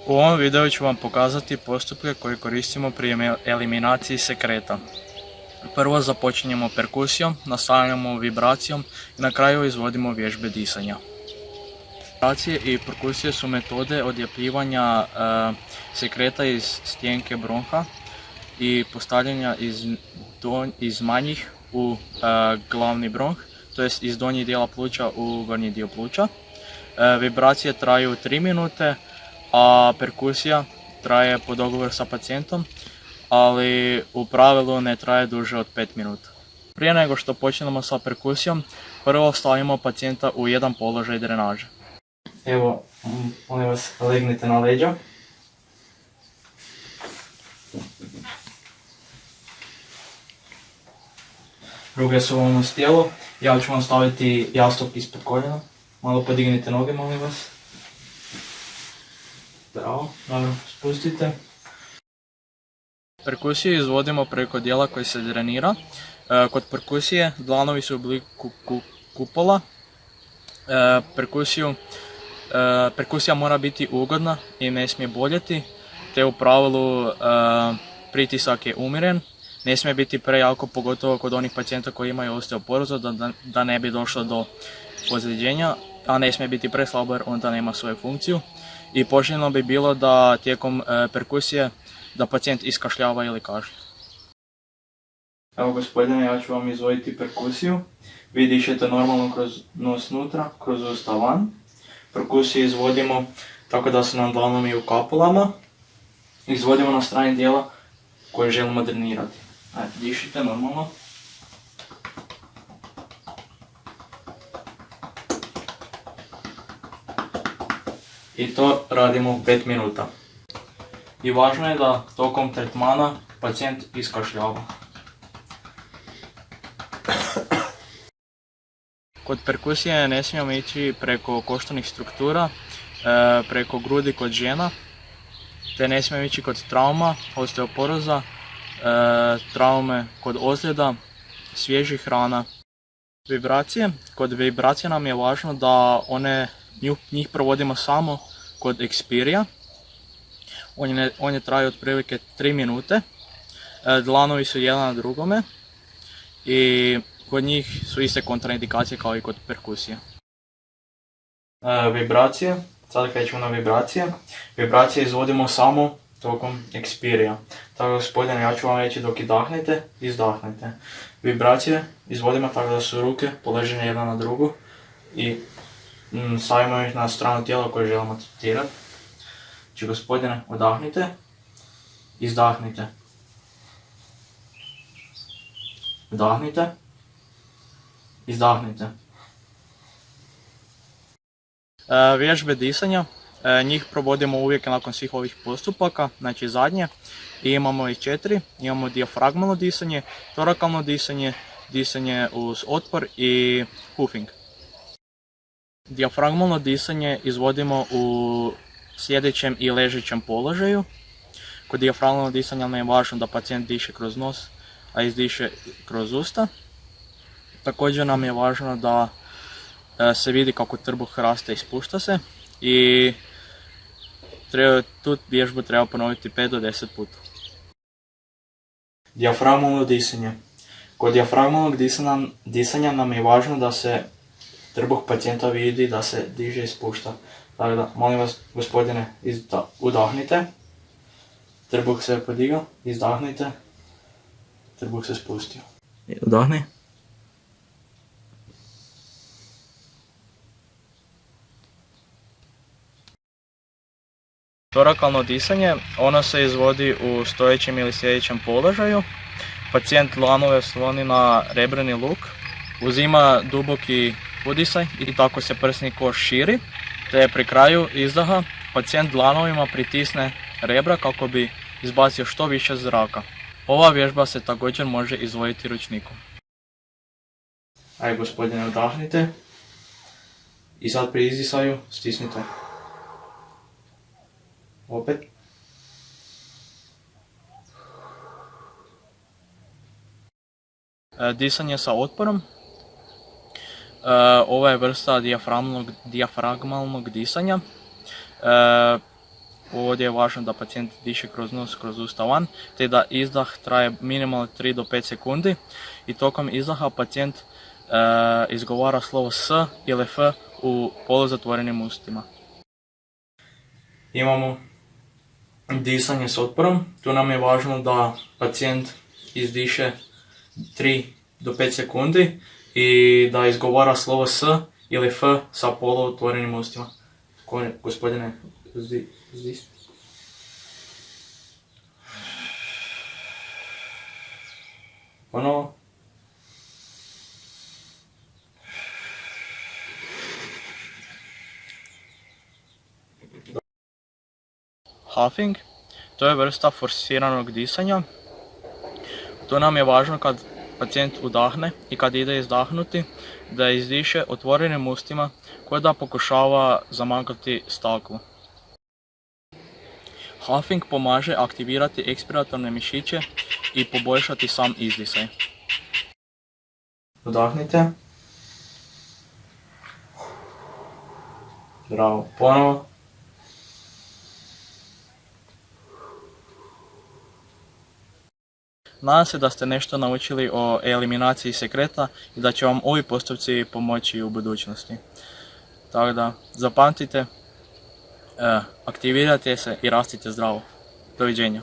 U ovom videu ću vam pokazati postupke koje koristimo pri eliminaciji sekreta. Prvo započinjemo perkusijom, nastavljamo vibracijom i na kraju izvodimo vježbe disanja. Vibracije i perkusije su metode odljepljivanja sekreta iz stjenke bronha i postavljanja iz manjih u glavni bronh, to jest iz donjih dijela pluća u gornji dio pluća. Vibracije traju 3 minute, a perkusija traje po dogovoru sa pacijentom, ali u pravilu ne traje duže od 5 minuta. Prije nego što počnemo sa perkusijom, prvo stavimo pacijenta u jedan položaj drenaže. Evo, molim vas, legnite na leđa. Ruke su vam uz tijelo, ja ću vam staviti jastuk ispod koljena. Malo podignite noge, molim vas. Bravo, dobro, spustite. Perkusiju izvodimo preko dijela koji se drenira. Kod perkusije dlanovi su u obliku kupola. Perkusija mora biti ugodna i ne smije boljeti, te u pravilu pritisak je umjeren. Ne smije biti prejako, pogotovo kod onih pacijenta koji imaju osteoporozu, da ne bi došlo do ozljeđenja, a ne smije biti preslabo jer onda nema svoju funkciju. I poželjno bi bilo da tijekom perkusije da pacijent iskašljava ili kašlje. Evo gospodine, ja ću vam izvoditi perkusiju. Vi dišete normalno kroz nos unutra, kroz usta van. Perkusiju izvodimo tako da su nam dlanovi u kapulama. Izvodimo na strani dijela koje želimo drenirati. Ajde, dišite normalno. I to radimo 5 minuta. I važno je da tokom tretmana pacijent iskašljava. Kod perkusije ne smijemo ići preko koštanih struktura, preko grudi kod žena, te ne smijemo ići kod trauma, osteoporoza, traume kod ozljeda, svježih rana. Vibracije. Kod vibracija nam je važno da njih provodimo samo kod ekspirija. On je traju otprilike 3 minute. Dlanovi su jedan na drugome i kod njih su iste kontraindikacije kao i kod perkusije. Vibracije. Sada krećemo na vibracije. Vibracije izvodimo samo tokom ekspirija. Tako gospodine, ja ću vam reći dok dahnete, izdahnete. Vibracije izvodimo tako da su ruke položene jedna na drugu i stavimo ih na stranu tijela koje želimo tretirati. Znači gospodine, odahnite, izdahnite. Vdahnite, izdahnite. Vježbe disanja, njih provodimo uvijek nakon svih ovih postupaka, znači zadnje. I imamo ih 4, imamo dijafragmalno disanje, torakalno disanje, disanje uz otpor i huffing. Dijafragmalno disanje izvodimo u sjedećem i ležećem položaju. Kod dijafragmalnog disanja nam je važno da pacijent diše kroz nos, a izdiše kroz usta. Također nam je važno da se vidi kako trbuh raste i spušta se i tu vježbu treba ponoviti 5 do 10 puta. Dijafragmalno disanje. Kod dijafragmalnog disanja nam je važno da se trbuh pacijenta vidi, da se diže i spušta. Tako da, molim vas gospodine, udahnite, trbuh se podigao, izdahnite, trbuh se spustio. Udahni. Torakalno disanje, ono se izvodi u stojećem ili sjedećem položaju. Pacijent dlanove sloni na rebreni luk, uzima duboki udisaj i tako se prsni koš širi, te pri kraju izdaha pacijent dlanovima pritisne rebra kako bi izbacio što više zraka. Ova vježba se također može izvoditi ručnikom. Ajde gospodine, udahnite i sad pri izdisaju stisnite. Opet. Disanje sa otporom. Ova je vrsta dijafragmalnog disanja. Ovdje je važno da pacijent diše kroz nos, kroz usta van, te da izdah traje minimalno 3 do 5 sekundi i tokom izdaha pacijent izgovara slovo S ili F u poluzatvorenim ustima. Imamo disanje s otporom. Tu nam je važno da pacijent izdiše 3 do 5 sekundi i da izgovara slovo S ili F sa poluotvorenim ustima. Gospodine, zdis. Ponovo. Huffing, to je vrsta forsiranog disanja. To nam je važno kad pacijent udahne i kad ide izdahnuti, da izdiše otvorenim ustima koje da pokušava zamaknuti staklo. Huffing pomaže aktivirati ekspiratorne mišiće i poboljšati sam izdisaj. Udahnite. Bravo. Ponovo. Nadam se da ste nešto naučili o eliminaciji sekreta i da će vam ovi postupci pomoći u budućnosti. Tako da, zapamtite, aktivirajte se i rastite zdravo. Doviđenja.